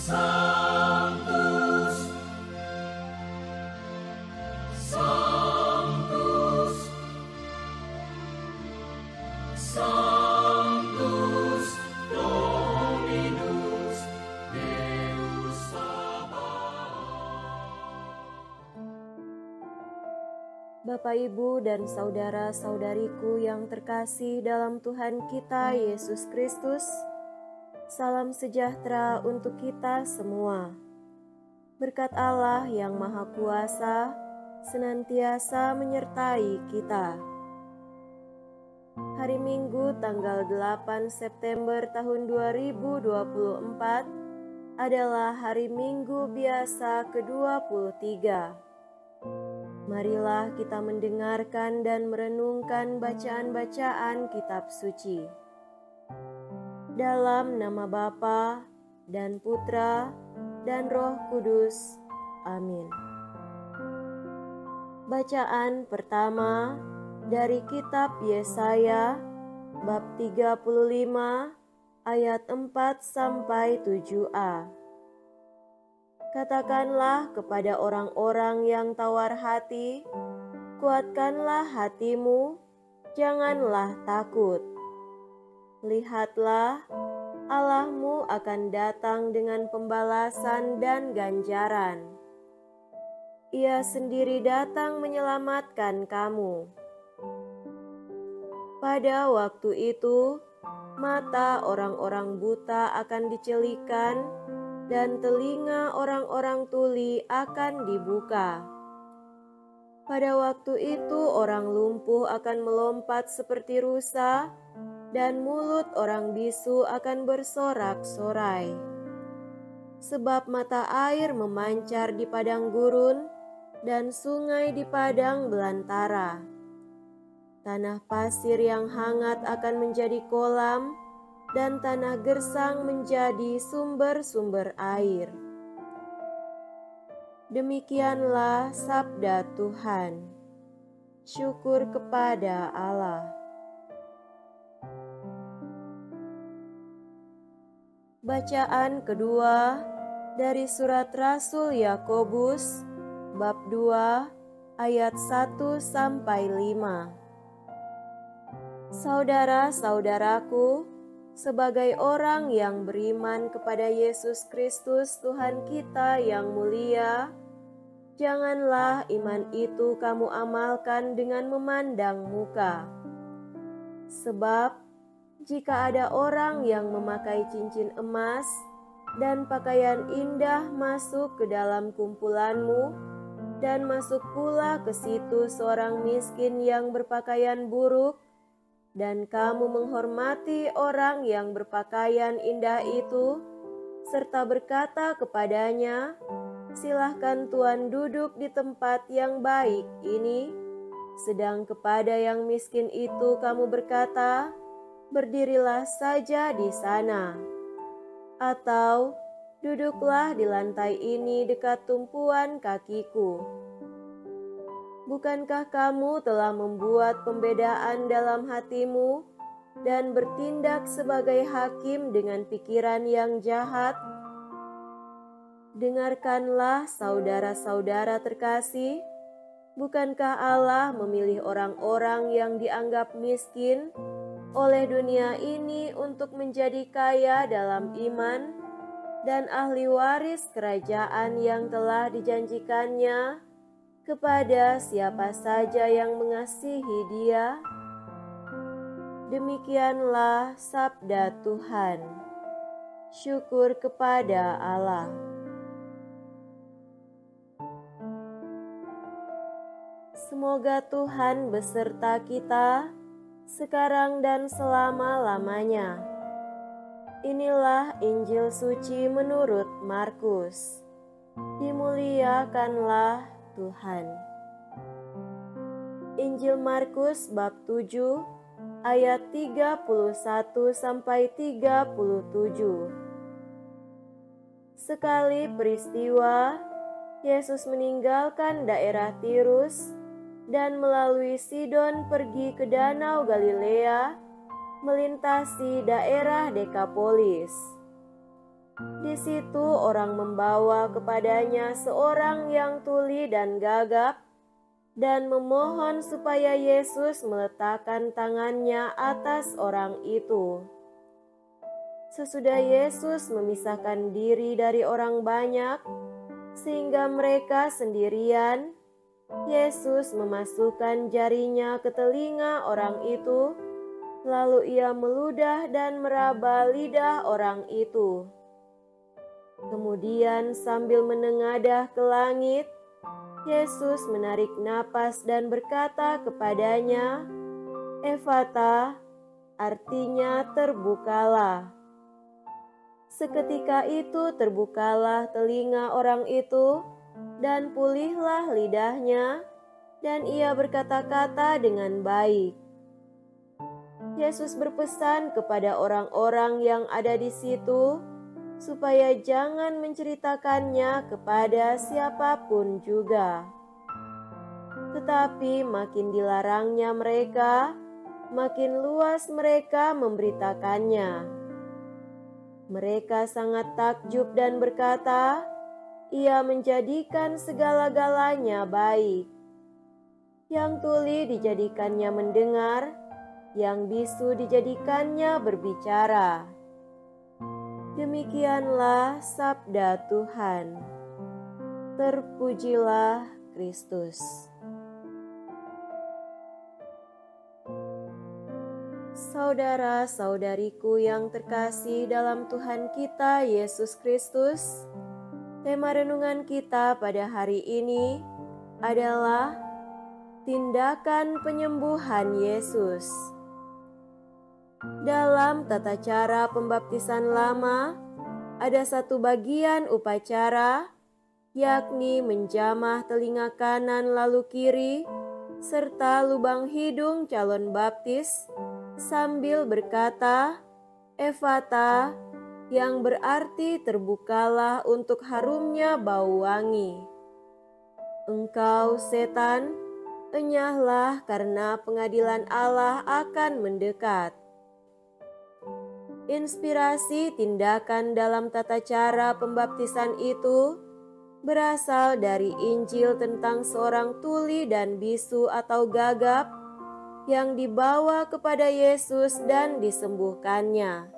Sanctus, Sanctus, Sanctus Dominus Deus Sabaoth. Bapak, Ibu, dan saudara-saudariku yang terkasih dalam Tuhan kita Yesus Kristus, salam sejahtera untuk kita semua. Berkat Allah yang Maha Kuasa senantiasa menyertai kita. Hari Minggu tanggal 8 September tahun 2024 adalah hari Minggu biasa ke-23. Marilah kita mendengarkan dan merenungkan bacaan-bacaan kitab suci. Dalam nama Bapa dan Putra dan Roh Kudus. Amin. Bacaan pertama dari kitab Yesaya bab 35 ayat 4 sampai 7a. Katakanlah kepada orang-orang yang tawar hati, kuatkanlah hatimu, janganlah takut. Lihatlah, Allahmu akan datang dengan pembalasan dan ganjaran. Ia sendiri datang menyelamatkan kamu. Pada waktu itu, mata orang-orang buta akan dicelikan, dan telinga orang-orang tuli akan dibuka. Pada waktu itu orang lumpuh akan melompat seperti rusa, dan mulut orang bisu akan bersorak-sorai. Sebab mata air memancar di padang gurun, dan sungai di padang belantara. Tanah pasir yang hangat akan menjadi kolam, dan tanah gersang menjadi sumber-sumber air. Demikianlah sabda Tuhan. Syukur kepada Allah. Bacaan kedua dari surat Rasul Yakobus bab 2 ayat 1 sampai 5. Saudara-saudaraku, sebagai orang yang beriman kepada Yesus Kristus Tuhan kita yang mulia, janganlah iman itu kamu amalkan dengan memandang muka. Sebab, jika ada orang yang memakai cincin emas dan pakaian indah masuk ke dalam kumpulanmu, dan masuk pula ke situ seorang miskin yang berpakaian buruk, dan kamu menghormati orang yang berpakaian indah itu, serta berkata kepadanya, "Silahkan Tuan duduk di tempat yang baik ini," sedang kepada yang miskin itu kamu berkata, "Berdirilah saja di sana," atau "Duduklah di lantai ini dekat tumpuan kakiku." Bukankah kamu telah membuat pembedaan dalam hatimu dan bertindak sebagai hakim dengan pikiran yang jahat? Dengarkanlah saudara-saudara terkasih, bukankah Allah memilih orang-orang yang dianggap miskin oleh dunia ini untuk menjadi kaya dalam iman dan ahli waris kerajaan yang telah dijanjikannya kepada siapa saja yang mengasihi Dia? Demikianlah sabda Tuhan. Syukur kepada Allah. Semoga Tuhan beserta kita sekarang dan selama-lamanya. Inilah Injil suci menurut Markus. Dimuliakanlah Tuhan. Injil Markus bab 7 ayat 31 sampai 37. Sekali peristiwa, Yesus meninggalkan daerah Tirus dan melalui Sidon pergi ke Danau Galilea, melintasi daerah Dekapolis. Di situ orang membawa kepadanya seorang yang tuli dan gagap dan memohon supaya Yesus meletakkan tangannya atas orang itu. Sesudah Yesus memisahkan diri dari orang banyak, sehingga mereka sendirian, Yesus memasukkan jarinya ke telinga orang itu, lalu ia meludah dan meraba lidah orang itu. Kemudian sambil menengadah ke langit, Yesus menarik napas dan berkata kepadanya, "Efata," artinya terbukalah. Seketika itu terbukalah telinga orang itu, dan pulihlah lidahnya, dan ia berkata-kata dengan baik. Yesus berpesan kepada orang-orang yang ada di situ, supaya jangan menceritakannya kepada siapapun juga. Tetapi makin dilarangnya mereka, makin luas mereka memberitakannya. Mereka sangat takjub dan berkata, "Ia menjadikan segala-galanya baik." Yang tuli dijadikannya mendengar, yang bisu dijadikannya berbicara. Demikianlah sabda Tuhan. Terpujilah Kristus. Saudara-saudariku yang terkasih dalam Tuhan kita Yesus Kristus, tema renungan kita pada hari ini adalah tindakan penyembuhan Yesus. Dalam tata cara pembaptisan lama, ada satu bagian upacara, yakni menjamah telinga kanan lalu kiri, serta lubang hidung calon baptis, sambil berkata, "Efata," yang berarti terbukalah untuk harumnya bau wangi. "Engkau setan, enyahlah karena pengadilan Allah akan mendekat." Inspirasi tindakan dalam tata cara pembaptisan itu berasal dari Injil tentang seorang tuli dan bisu atau gagap yang dibawa kepada Yesus dan disembuhkannya.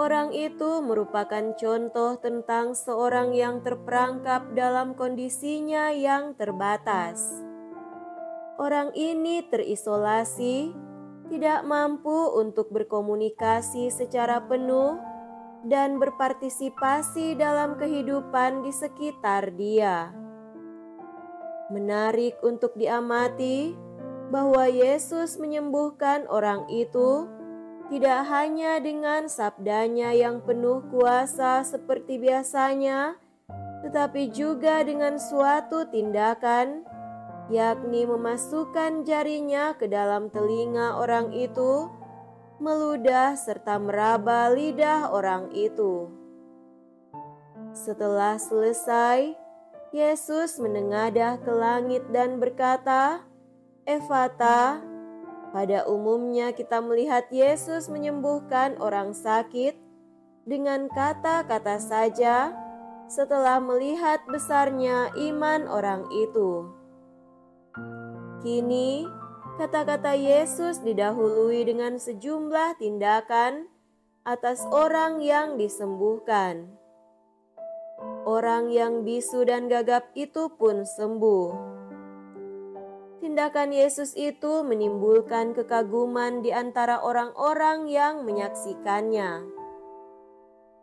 Orang itu merupakan contoh tentang seorang yang terperangkap dalam kondisinya yang terbatas. Orang ini terisolasi, tidak mampu untuk berkomunikasi secara penuh dan berpartisipasi dalam kehidupan di sekitar dia. Menarik untuk diamati bahwa Yesus menyembuhkan orang itu tidak hanya dengan sabdanya yang penuh kuasa seperti biasanya, tetapi juga dengan suatu tindakan, yakni memasukkan jarinya ke dalam telinga orang itu, meludah serta meraba lidah orang itu. Setelah selesai, Yesus menengadah ke langit dan berkata, "Efata." Pada umumnya kita melihat Yesus menyembuhkan orang sakit dengan kata-kata saja setelah melihat besarnya iman orang itu. Kini, kata-kata Yesus didahului dengan sejumlah tindakan atas orang yang disembuhkan. Orang yang bisu dan gagap itu pun sembuh. Tindakan Yesus itu menimbulkan kekaguman di antara orang-orang yang menyaksikannya.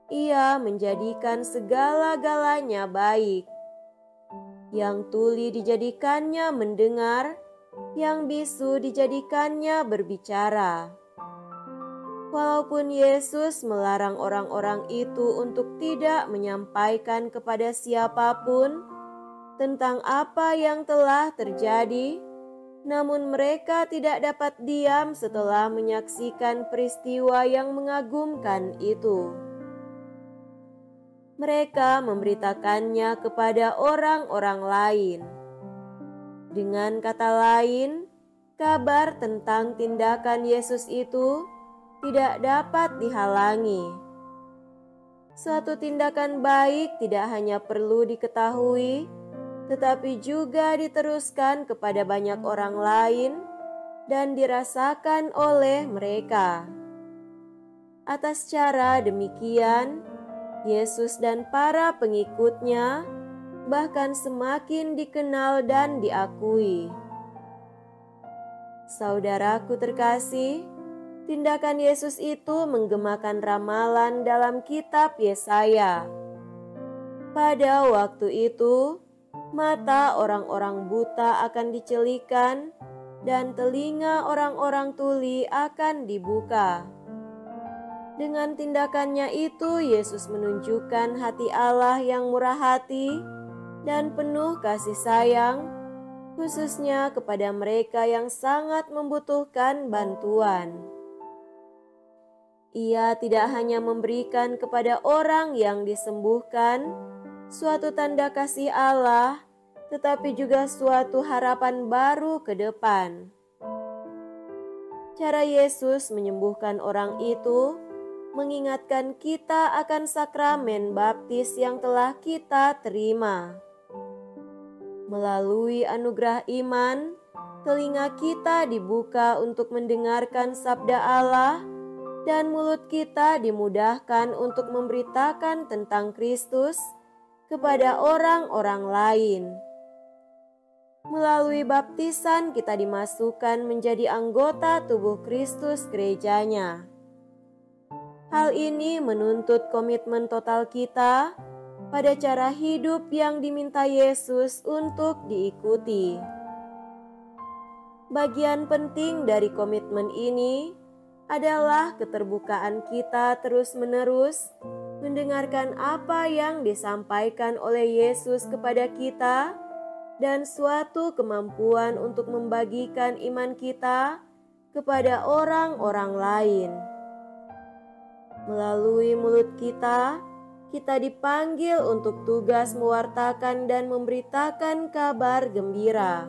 Ia menjadikan segala-galanya baik. Yang tuli dijadikannya mendengar, yang bisu dijadikannya berbicara. Walaupun Yesus melarang orang-orang itu untuk tidak menyampaikan kepada siapapun tentang apa yang telah terjadi, namun mereka tidak dapat diam setelah menyaksikan peristiwa yang mengagumkan itu. Mereka memberitakannya kepada orang-orang lain. Dengan kata lain, kabar tentang tindakan Yesus itu tidak dapat dihalangi. Suatu tindakan baik tidak hanya perlu diketahui, tetapi juga diteruskan kepada banyak orang lain dan dirasakan oleh mereka. Atas cara demikian, Yesus dan para pengikutnya bahkan semakin dikenal dan diakui. Saudaraku terkasih, tindakan Yesus itu menggemakan ramalan dalam kitab Yesaya. Pada waktu itu, mata orang-orang buta akan dicelikan dan telinga orang-orang tuli akan dibuka. Dengan tindakannya itu, Yesus menunjukkan hati Allah yang murah hati dan penuh kasih sayang, khususnya kepada mereka yang sangat membutuhkan bantuan. Ia tidak hanya memberikan kepada orang yang disembuhkan suatu tanda kasih Allah, tetapi juga suatu harapan baru ke depan. Cara Yesus menyembuhkan orang itu mengingatkan kita akan sakramen baptis yang telah kita terima. Melalui anugerah iman, telinga kita dibuka untuk mendengarkan sabda Allah dan mulut kita dimudahkan untuk memberitakan tentang Kristus kepada orang-orang lain. Melalui baptisan kita dimasukkan menjadi anggota tubuh Kristus gerejanya. Hal ini menuntut komitmen total kita pada cara hidup yang diminta Yesus untuk diikuti. Bagian penting dari komitmen ini adalah keterbukaan kita terus-menerus mendengarkan apa yang disampaikan oleh Yesus kepada kita dan suatu kemampuan untuk membagikan iman kita kepada orang-orang lain. Melalui mulut kita, kita dipanggil untuk tugas mewartakan dan memberitakan kabar gembira.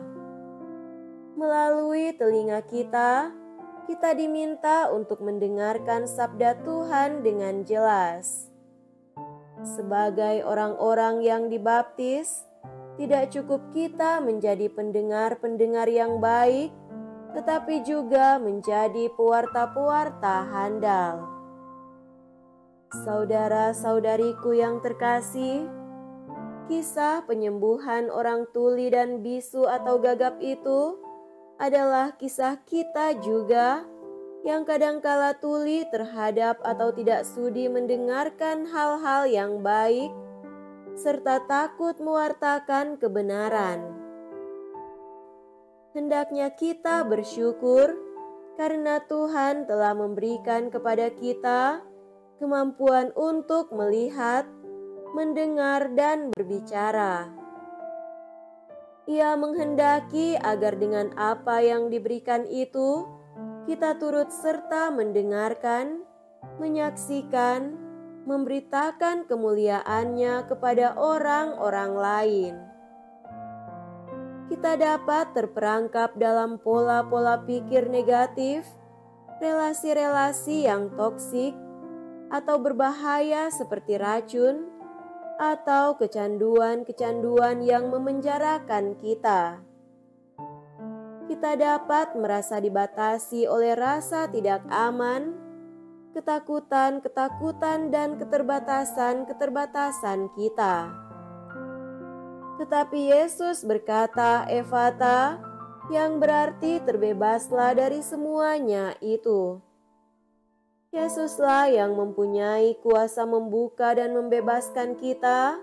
Melalui telinga kita, kita diminta untuk mendengarkan sabda Tuhan dengan jelas. Sebagai orang-orang yang dibaptis, tidak cukup kita menjadi pendengar-pendengar yang baik, tetapi juga menjadi pewarta-pewarta handal. Saudara-saudariku yang terkasih, kisah penyembuhan orang tuli dan bisu atau gagap itu adalah kisah kita juga yang kadangkala tuli terhadap atau tidak sudi mendengarkan hal-hal yang baik serta takut mewartakan kebenaran. Hendaknya kita bersyukur karena Tuhan telah memberikan kepada kita kemampuan untuk melihat, mendengar, dan berbicara. Ia menghendaki agar dengan apa yang diberikan itu, kita turut serta mendengarkan, menyaksikan, memberitakan kemuliaannya kepada orang-orang lain. Kita dapat terperangkap dalam pola-pola pikir negatif, relasi-relasi yang toksik, atau berbahaya seperti racun, atau kecanduan-kecanduan yang memenjarakan kita. Kita dapat merasa dibatasi oleh rasa tidak aman, ketakutan-ketakutan dan keterbatasan-keterbatasan kita. Tetapi Yesus berkata, "Efata," yang berarti terbebaslah dari semuanya itu. Yesuslah yang mempunyai kuasa membuka dan membebaskan kita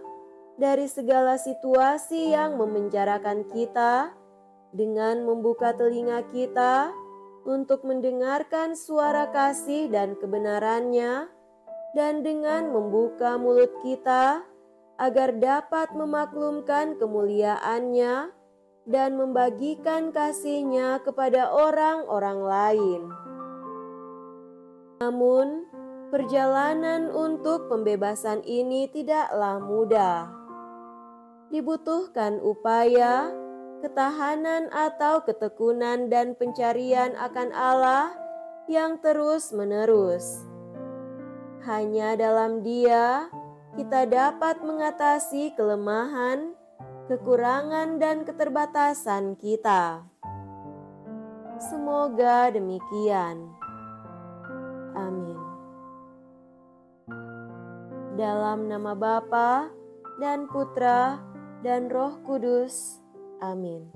dari segala situasi yang memenjarakan kita dengan membuka telinga kita untuk mendengarkan suara kasih dan kebenarannya, dan dengan membuka mulut kita agar dapat memaklumkan kemuliaannya dan membagikan kasih-Nya kepada orang-orang lain. Namun, perjalanan untuk pembebasan ini tidaklah mudah. Dibutuhkan upaya, ketahanan atau ketekunan dan pencarian akan Allah yang terus-menerus. Hanya dalam Dia kita dapat mengatasi kelemahan, kekurangan, dan keterbatasan kita. Semoga demikian. Amin. Dalam nama Bapa dan Putra dan Roh Kudus. Amin.